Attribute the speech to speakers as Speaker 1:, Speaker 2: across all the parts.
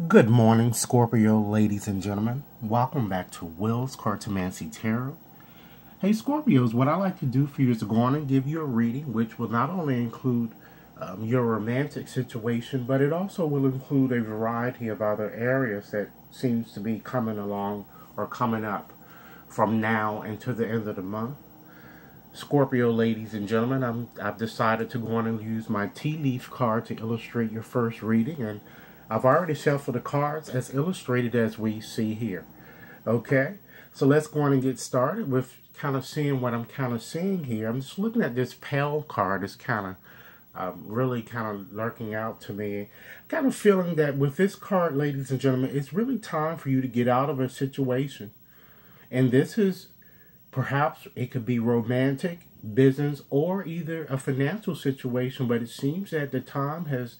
Speaker 1: Good morning, Scorpio, ladies and gentlemen. Welcome back to Will's Cartomancy Tarot. Hey, Scorpios, what I like to do for you is to go on and give you a reading, which will not only include your romantic situation, but it also will include a variety of other areas that seems to be coming along or coming up from now until the end of the month. Scorpio, ladies and gentlemen, I've decided to go on and use my tea leaf card to illustrate your first reading, and I've already shuffled the cards as illustrated as we see here. Okay, so let's go on and get started with kind of seeing what I'm kind of seeing here. I'm just looking at this pale card. It's kind of really kind of lurking out to me. Kind of feeling that with this card, ladies and gentlemen, it's really time for you to get out of a situation. And this is perhaps it could be romantic, business, or either a financial situation, but it seems that the time has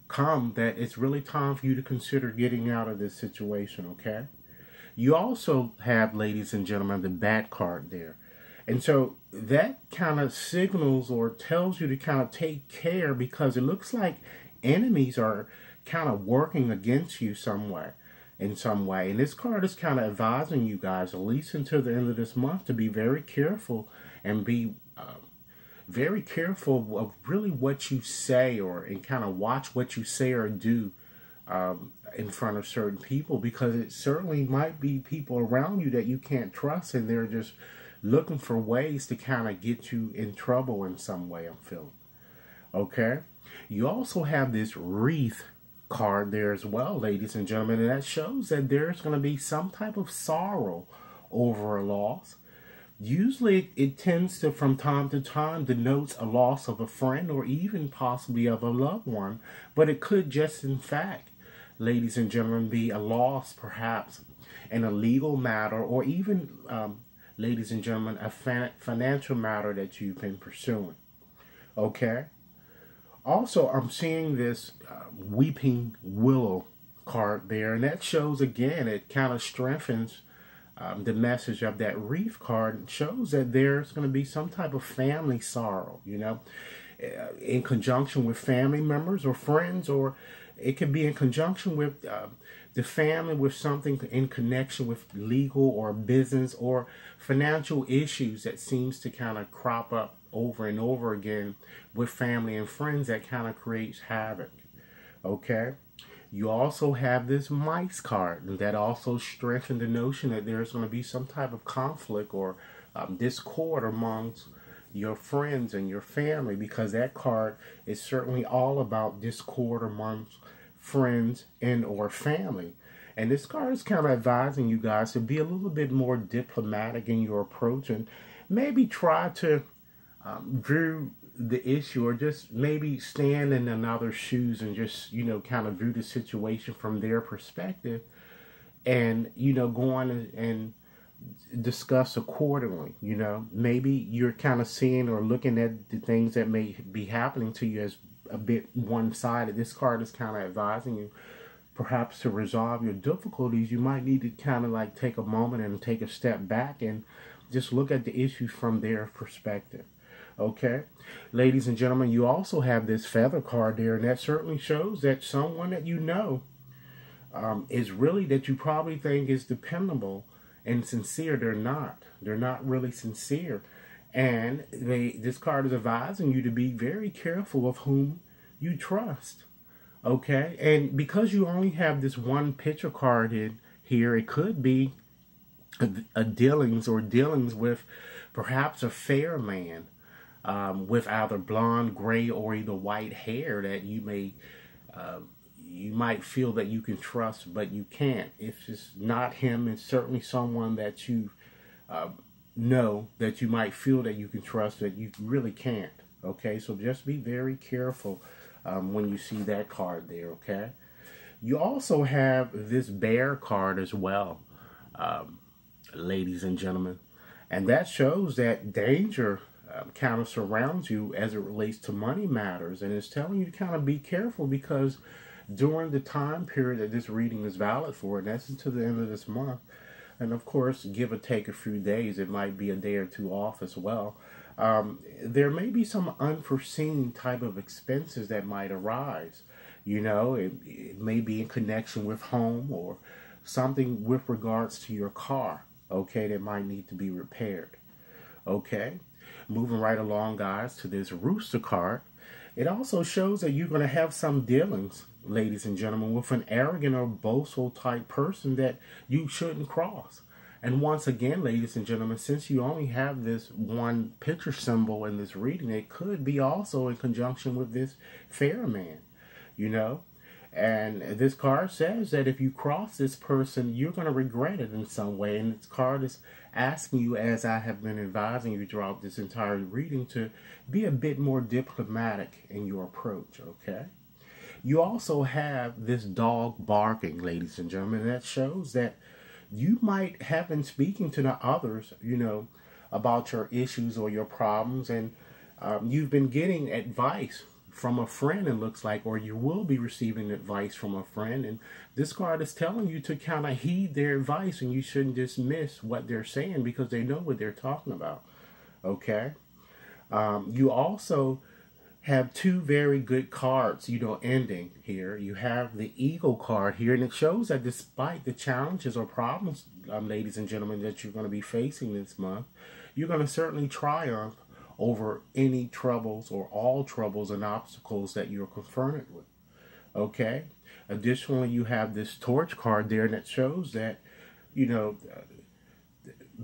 Speaker 1: come that it's really time for you to consider getting out of this situation, okay? You also have, ladies and gentlemen, the Bat card there. And so that kind of signals or tells you to kind of take care because it looks like enemies are kind of working against you in some way. And this card is kind of advising you guys, at least until the end of this month, to be very careful and be very careful of really what you say and kind of watch what you say or do in front of certain people, because it certainly might be people around you that you can't trust and they're just looking for ways to kind of get you in trouble in some way, I'm feeling. Okay? You also have this wreath card there as well, ladies and gentlemen, and that shows that there's going to be some type of sorrow over a loss. Usually it tends to, from time to time, denotes a loss of a friend or even possibly of a loved one, but it could just in fact, ladies and gentlemen, be a loss perhaps in a legal matter or even, ladies and gentlemen, a financial matter that you've been pursuing. Okay? Also, I'm seeing this Weeping Willow card there, and that shows again, it kind of strengthens the message of that wreath card. It shows that there's going to be some type of family sorrow, you know, in conjunction with family members or friends, or it could be in conjunction with the family with something in connection with legal or business or financial issues that seems to kind of crop up over and over again with family and friends that kind of creates havoc. Okay? You also have this mice card, and that also strengthens the notion that there's going to be some type of conflict or discord amongst your friends and your family, because that card is certainly all about discord amongst friends and or family. And this card is kind of advising you guys to be a little bit more diplomatic in your approach and maybe try to view the issue, or just maybe stand in another's shoes and just, you know, kind of view the situation from their perspective and, you know, go on and discuss accordingly. You know, maybe you're kind of seeing or looking at the things that may be happening to you as a bit one-sided. This card is kind of advising you perhaps to resolve your difficulties. You might need to kind of like take a moment and take a step back and just look at the issue from their perspective. Okay, ladies and gentlemen, you also have this feather card there, and that certainly shows that someone that you know is really, that you probably think is dependable and sincere. They're not. They're not really sincere. And this card is advising you to be very careful of whom you trust. Okay, and because you only have this one picture card in here, it could be a dealings with perhaps a fair man, with either blonde, gray, or either white hair that you might feel that you can trust, but you can't. If it's not him, it's certainly someone that you know that you might feel that you can trust, that you really can't. Okay, so just be very careful when you see that card there. Okay, you also have this bear card as well, ladies and gentlemen, and that shows that danger kind of surrounds you as it relates to money matters, and it's telling you to kind of be careful, because during the time period that this reading is valid for, and that's until the end of this month, and of course give or take a few days, it might be a day or two off as well, there may be some unforeseen type of expenses that might arise. You know, it may be in connection with home or something with regards to your car, okay, that might need to be repaired. Okay, moving right along, guys, to this rooster card. It also shows that you're going to have some dealings, ladies and gentlemen, with an arrogant or boastful type person that you shouldn't cross. And once again, ladies and gentlemen, since you only have this one picture symbol in this reading, it could be also in conjunction with this fair man, you know. And this card says that if you cross this person, you're going to regret it in some way. And this card is asking you, as I have been advising you throughout this entire reading, to be a bit more diplomatic in your approach, okay? You also have this dog barking, ladies and gentlemen. That shows that you might have been speaking to the others, you know, about your issues or your problems. And you've been getting advice from a friend, it looks like, or you will be receiving advice from a friend, and this card is telling you to kind of heed their advice, and you shouldn't dismiss what they're saying because they know what they're talking about. Okay. You also have two very good cards, you know, ending here. You have the Eagle card here, and it shows that despite the challenges or problems, ladies and gentlemen, that you're going to be facing this month, you're going to certainly triumph over any troubles or all troubles and obstacles that you're confronted with. Okay? Additionally, you have this Torch card there that shows that, you know,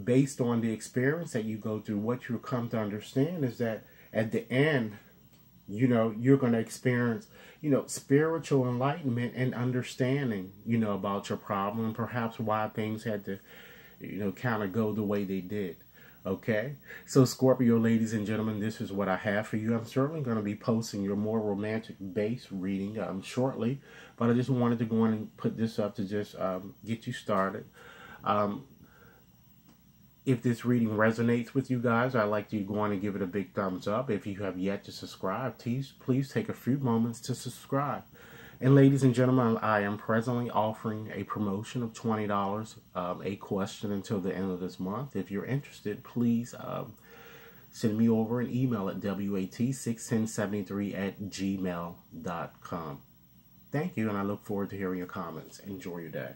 Speaker 1: based on the experience that you go through, what you'll come to understand is that at the end, you know, you're going to experience, you know, spiritual enlightenment and understanding, you know, about your problem and perhaps why things had to, you know, kind of go the way they did. Okay, so Scorpio, ladies and gentlemen, this is what I have for you. I'm certainly going to be posting your more romantic-based reading shortly, but I just wanted to go in and put this up to just get you started. If this reading resonates with you guys, I'd like you to go on and give it a big thumbs up. If you have yet to subscribe, please take a few moments to subscribe. And ladies and gentlemen, I am presently offering a promotion of $20, a question until the end of this month. If you're interested, please send me over an email at wat61073@gmail.com. Thank you, and I look forward to hearing your comments. Enjoy your day.